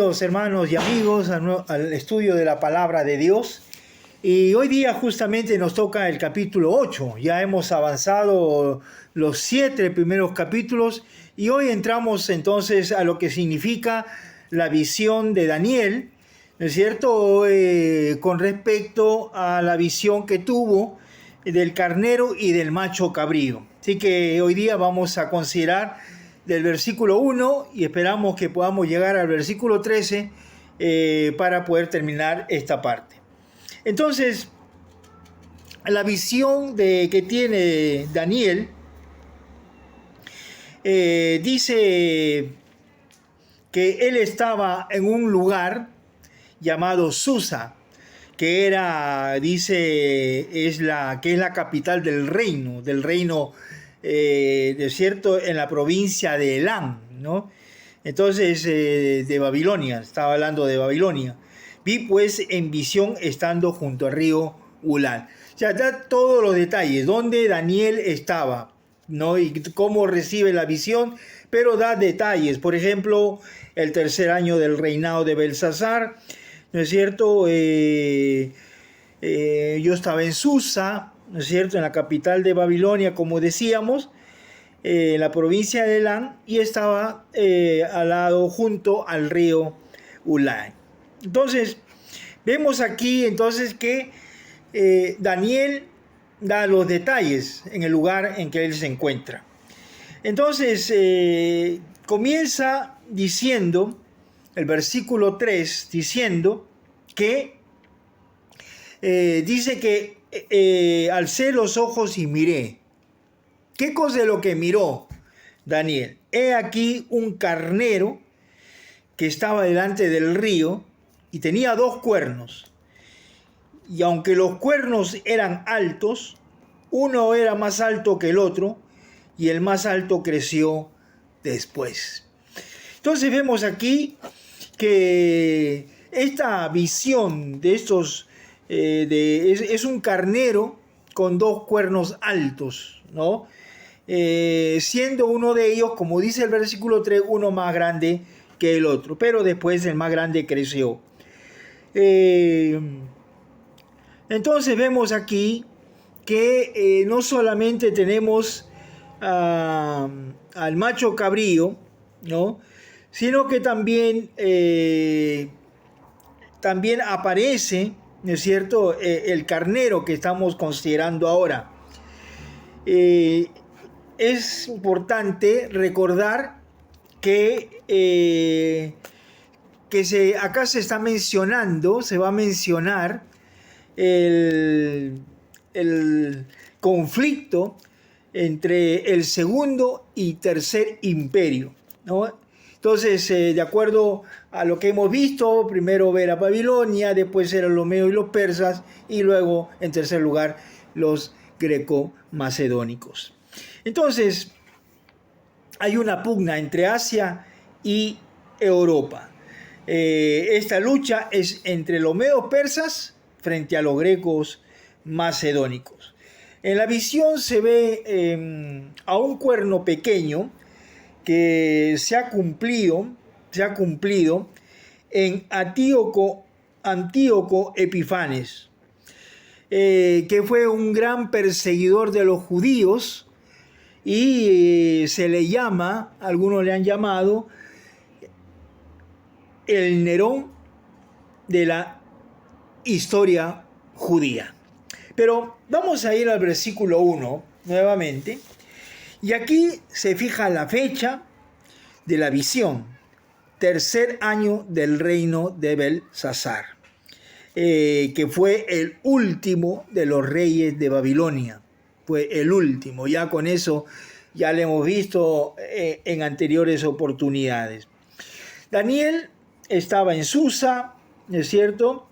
Bienvenidos hermanos y amigos al estudio de la palabra de Dios. Y hoy día justamente nos toca el capítulo 8. Ya hemos avanzado los 7 primeros capítulos y hoy entramos entonces a lo que significa la visión de Daniel, ¿no es cierto? Con respecto a la visión que tuvo del carnero y del macho cabrío. Así que hoy día vamos a considerar del versículo 1 y esperamos que podamos llegar al versículo 13 para poder terminar esta parte. Entonces, la visión que tiene Daniel dice que él estaba en un lugar llamado Susa, que era, dice, es la capital del reino, de cierto, en la provincia de Elam, ¿no? Entonces, de Babilonia, estaba hablando de Babilonia. Vi pues en visión estando junto al río Ulal. O sea, da todos los detalles, dónde Daniel estaba, ¿no? Y cómo recibe la visión, pero da detalles. Por ejemplo, el tercer año del reinado de Belsasar, ¿no es cierto? Yo estaba en Susa, ¿no es cierto?, en la capital de Babilonia, como decíamos, en la provincia de Elam, y estaba al lado, junto al río Ulai. Entonces, vemos aquí entonces que Daniel da los detalles en el lugar en que él se encuentra. Entonces, comienza diciendo, el versículo 3, diciendo que dice que alcé los ojos y miré. ¿Qué cosa es lo que miró Daniel? He aquí un carnero que estaba delante del río y tenía 2 cuernos. Y aunque los cuernos eran altos, uno era más alto que el otro, y el más alto creció después. Entonces vemos aquí que esta visión de estos es un carnero con 2 cuernos altos, ¿no? Siendo uno de ellos, como dice el versículo 3, uno más grande que el otro, pero después el más grande creció. Entonces vemos aquí que no solamente tenemos al macho cabrío, ¿no?, sino que también aparece, ¿no es cierto?, el carnero que estamos considerando ahora. Es importante recordar que acá se va a mencionar el conflicto entre el segundo y tercer imperio, ¿no? Entonces, de acuerdo a lo que hemos visto, primero era Babilonia, después eran los medos y los persas, y luego, en tercer lugar, los greco-macedónicos. Entonces, hay una pugna entre Asia y Europa. Esta lucha es entre los medos persas frente a los grecos macedónicos. En la visión se ve a un cuerno pequeño que se ha cumplido en Antíoco Epifanes, que fue un gran perseguidor de los judíos y se le llama, algunos le han llamado, el Nerón de la historia judía. Pero vamos a ir al versículo 1 nuevamente, y aquí se fija la fecha de la visión, tercer año del reino de Belsasar, que fue el último de los reyes de Babilonia, fue el último. Ya con eso ya lo hemos visto en anteriores oportunidades. Daniel estaba en Susa, ¿no es cierto?,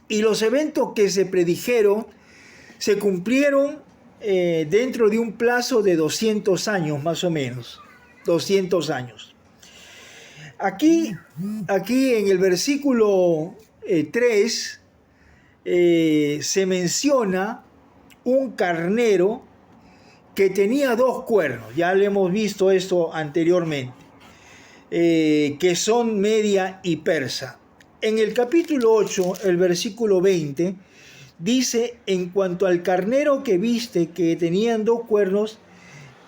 y los eventos que se predijeron se cumplieron dentro de un plazo de 200 años, más o menos. 200 años. Aquí en el versículo 3 se menciona un carnero que tenía 2 cuernos. Ya lo hemos visto esto anteriormente. que son media y persa. En el capítulo 8, el versículo 20, dice: en cuanto al carnero que viste que tenían 2 cuernos,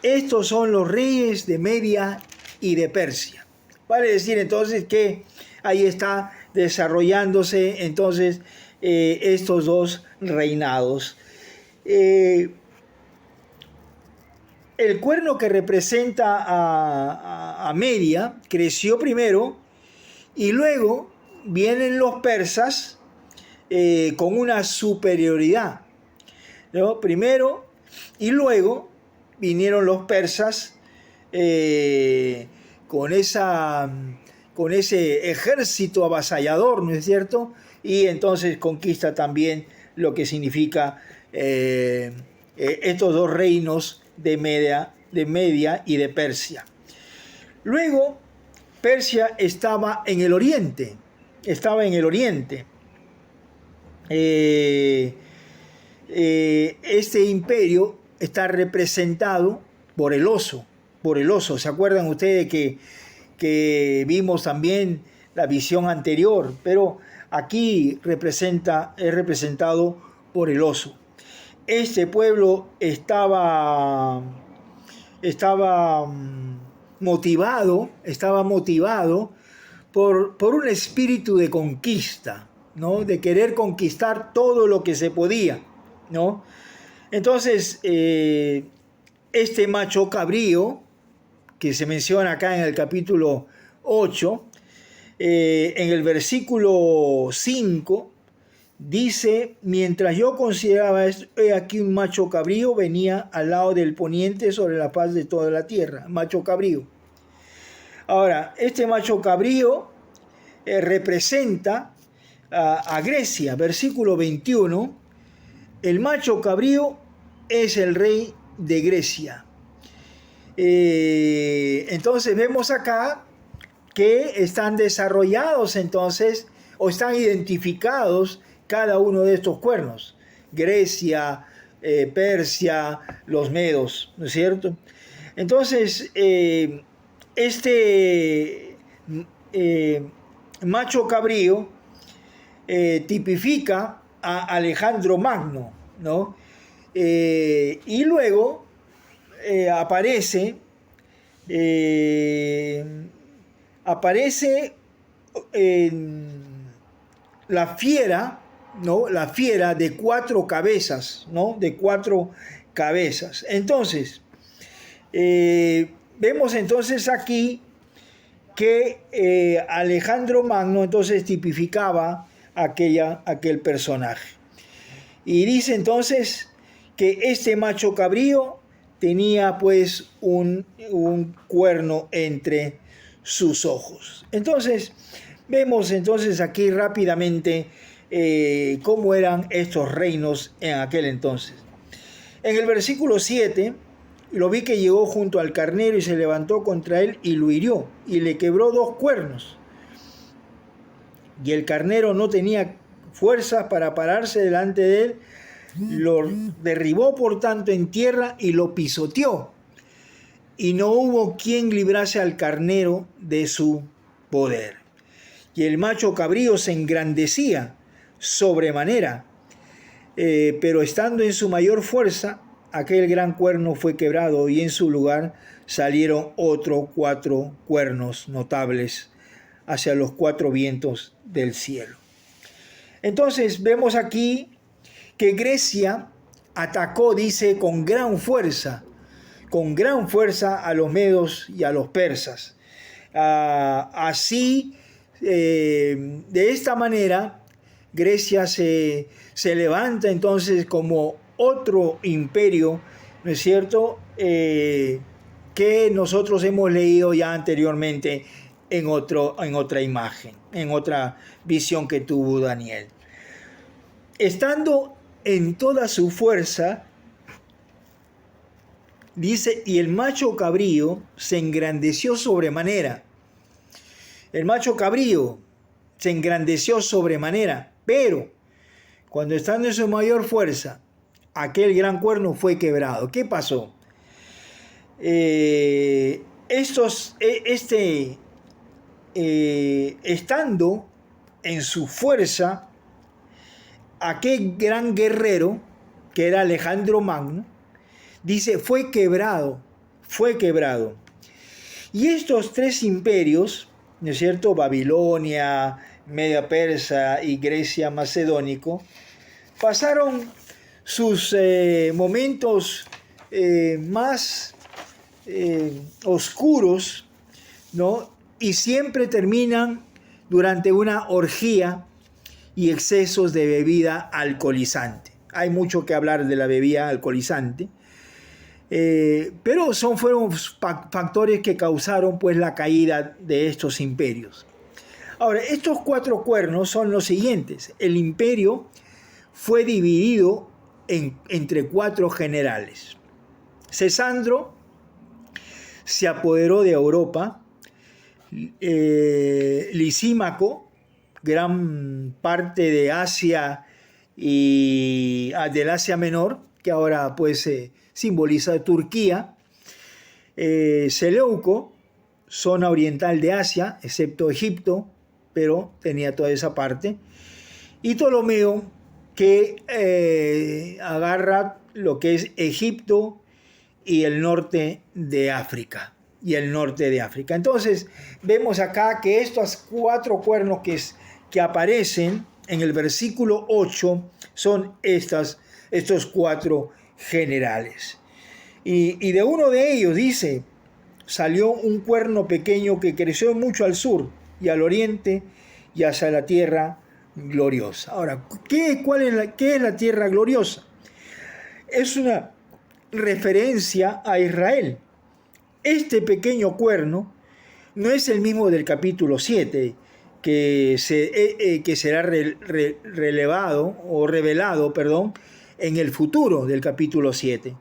estos son los reyes de Media y de Persia. Vale decir entonces que ahí está desarrollándose entonces estos 2 reinados. El cuerno que representa a Media creció primero, y luego vienen los persas con una superioridad, ¿no? Primero, y luego vinieron los persas con ese ejército avasallador, ¿no es cierto? Y entonces conquista también lo que significa estos 2 reinos de Media y de Persia. Luego, Persia estaba en el oriente. Este imperio está representado por el oso. ¿Se acuerdan ustedes que vimos también la visión anterior? Pero aquí es representado por el oso. Este pueblo estaba motivado por un espíritu de conquista, ¿no? De querer conquistar todo lo que se podía, ¿no? Entonces, este macho cabrío, que se menciona acá en el capítulo 8, en el versículo 5, dice: mientras yo consideraba esto, he aquí un macho cabrío venía al lado del poniente sobre la faz de toda la tierra. Macho cabrío. Ahora, este macho cabrío representa a Grecia. Versículo 21, el macho cabrío es el rey de Grecia. Entonces vemos acá que están desarrollados entonces, o están identificados cada uno de estos cuernos: Grecia, Persia, los medos, ¿no es cierto? Entonces, este macho cabrío tipifica a Alejandro Magno, ¿no? Y luego aparece la fiera, ¿no? La fiera de 4 cabezas, ¿no? De 4 cabezas. Entonces, vemos entonces aquí que Alejandro Magno entonces tipificaba aquel personaje. Y dice entonces que este macho cabrío tenía pues un cuerno entre sus ojos. Entonces, vemos entonces aquí rápidamente cómo eran estos reinos en aquel entonces. En el versículo 7, lo vi que llegó junto al carnero y se levantó contra él y lo hirió y le quebró 2 cuernos. Y el carnero no tenía fuerzas para pararse delante de él, lo derribó por tanto en tierra y lo pisoteó. Y no hubo quien librase al carnero de su poder. Y el macho cabrío se engrandecía sobremanera, pero estando en su mayor fuerza, aquel gran cuerno fue quebrado y en su lugar salieron otros 4 cuernos notables hacia los 4 vientos del cielo. Entonces vemos aquí que Grecia atacó, dice, con gran fuerza a los medos y a los persas. Así, de esta manera, Grecia se levanta entonces como otro imperio, ¿no es cierto?, que nosotros hemos leído ya anteriormente en otra imagen, en otra visión que tuvo Daniel. Estando en toda su fuerza, dice, y el macho cabrío se engrandeció sobremanera. El macho cabrío se engrandeció sobremanera, pero cuando estando en su mayor fuerza, aquel gran cuerno fue quebrado. ¿Qué pasó? Este estando en su fuerza, aquel gran guerrero, que era Alejandro Magno, dice, fue quebrado. Y estos tres imperios, ¿no es cierto?, Babilonia, Media Persa y Grecia Macedónico, pasaron sus momentos más oscuros, ¿no? Y siempre terminan durante una orgía y excesos de bebida alcoholizante. Hay mucho que hablar de la bebida alcoholizante, pero fueron factores que causaron pues la caída de estos imperios. Ahora, estos cuatro cuernos son los siguientes. El imperio fue dividido entre cuatro generales. Cesandro se apoderó de Europa. Lisímaco, gran parte de Asia y del Asia Menor, que ahora pues simboliza Turquía. Seleuco, zona oriental de Asia, excepto Egipto, pero tenía toda esa parte. Y Ptolomeo, que agarra lo que es Egipto y el norte de África. Entonces, vemos acá que estos cuatro cuernos que aparecen en el versículo 8 son estos cuatro generales. Y de uno de ellos dice, salió un cuerno pequeño que creció mucho al sur y al oriente y hacia la tierra gloriosa. Ahora, ¿qué es la tierra gloriosa? Es una referencia a Israel. Este pequeño cuerno no es el mismo del capítulo 7, que será revelado en el futuro del capítulo 7.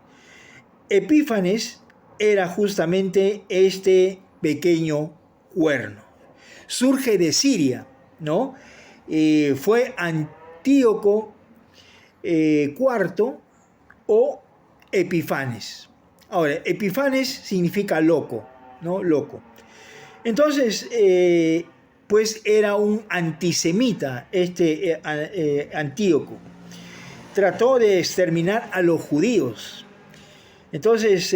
Epífanes era justamente este pequeño cuerno. Surge de Siria, ¿no? Fue Antíoco IV o Epifanes. Ahora, Epifanes significa loco, ¿no? Loco. Entonces, pues era un antisemita Antíoco. Trató de exterminar a los judíos. Entonces,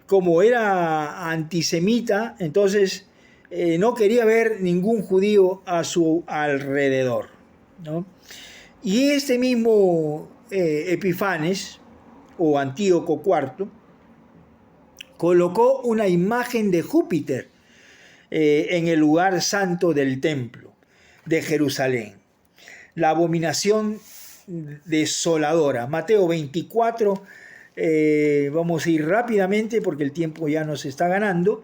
como era antisemita, entonces no quería ver ningún judío a su alrededor, ¿no? Y este mismo Epifanes, o Antíoco IV, colocó una imagen de Júpiter en el lugar santo del templo de Jerusalén. La abominación desoladora. Mateo 24, vamos a ir rápidamente porque el tiempo ya nos está ganando.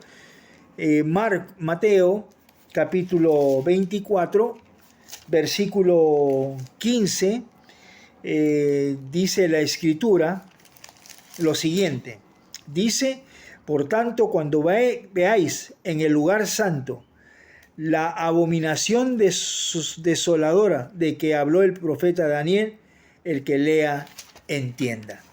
Mateo capítulo 24, versículo 15, dice la escritura lo siguiente. Dice, por tanto, cuando veáis en el lugar santo la abominación desoladora de que habló el profeta Daniel, el que lea entienda.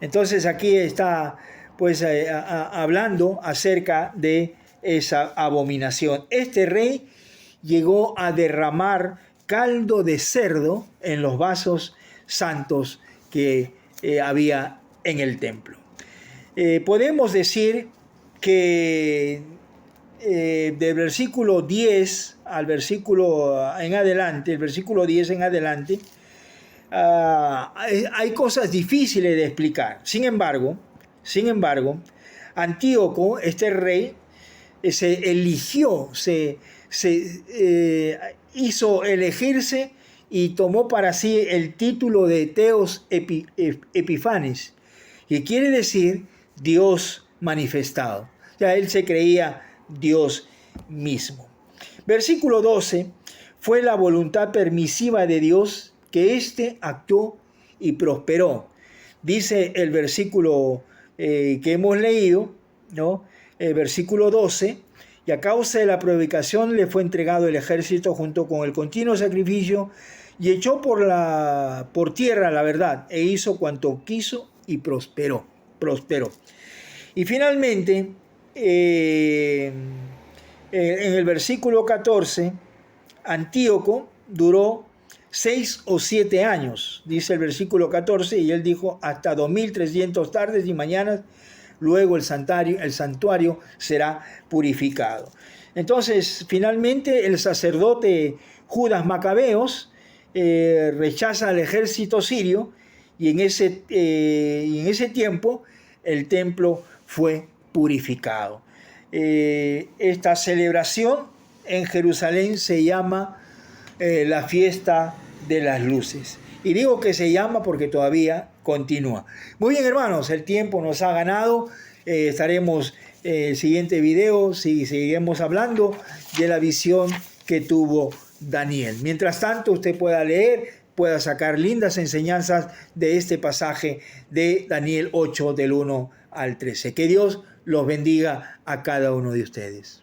Entonces aquí está pues hablando acerca de esa abominación. Este rey llegó a derramar caldo de cerdo en los vasos santos que había en el templo. Podemos decir que del versículo 10 al versículo en adelante, el versículo 10 en adelante, hay cosas difíciles de explicar. Sin embargo, Antíoco, este rey, se eligió, hizo elegirse y tomó para sí el título de Theos Epifanes, que quiere decir Dios manifestado. O sea, él se creía Dios mismo. Versículo 12, fue la voluntad permisiva de Dios que éste actuó y prosperó. Dice el versículo que hemos leído, ¿no? El versículo 12, y a causa de la predicación le fue entregado el ejército junto con el continuo sacrificio y echó por tierra la verdad e hizo cuanto quiso y prosperó. Y finalmente, En el versículo 14, Antíoco duró 6 o 7 años, dice el versículo 14, y él dijo hasta 2300 tardes y mañanas, luego el santuario será purificado. Entonces, finalmente el sacerdote Judas Macabeos rechaza al ejército sirio y en ese tiempo el templo fue purificado. Esta celebración en Jerusalén se llama la fiesta de las luces. Y digo que se llama porque todavía continúa. Muy bien, hermanos, el tiempo nos ha ganado. Estaremos en el siguiente video, seguiremos hablando de la visión que tuvo Daniel. Mientras tanto, usted pueda leer, pueda sacar lindas enseñanzas de este pasaje de Daniel 8, del 1 al 13. Que Dios los bendiga a cada uno de ustedes.